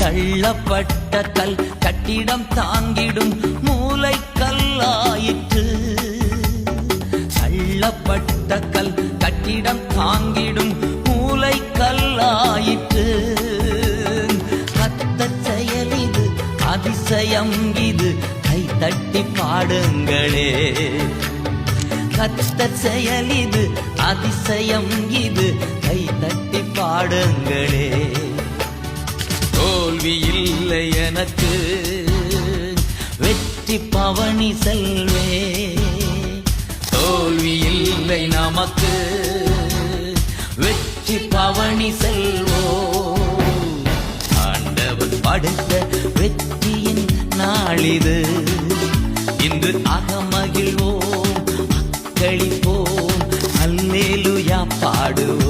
தள்ளப்பட்ட கல் கட்டிடம் தாங்கிடும் மூளை கல்லாயிற்று. தள்ளப்பட்ட கல் கட்டிடம் தாங்கிடும் மூளை கல்லாயிற்று. கர்த்தர் செயல் இது, அதிசயம் இது, கை தட்டி பாடுங்களே. கர்த்தர் செயல் இது, அதிசயம் இது, கை தட்டி பாடுங்களே. தோல்வி இல்லை எனக்கு, வெற்றி பவனி செல்வே. தோல்வி இல்லை நமக்கு, வெற்றி பவனி செல்வோ. ஆண்டவர் படைத்த வெற்றியின் நாளிது, இன்று அகமகிழ்வோம், அக்களிப்போம், அல்லேலூயா பாடுவோம்.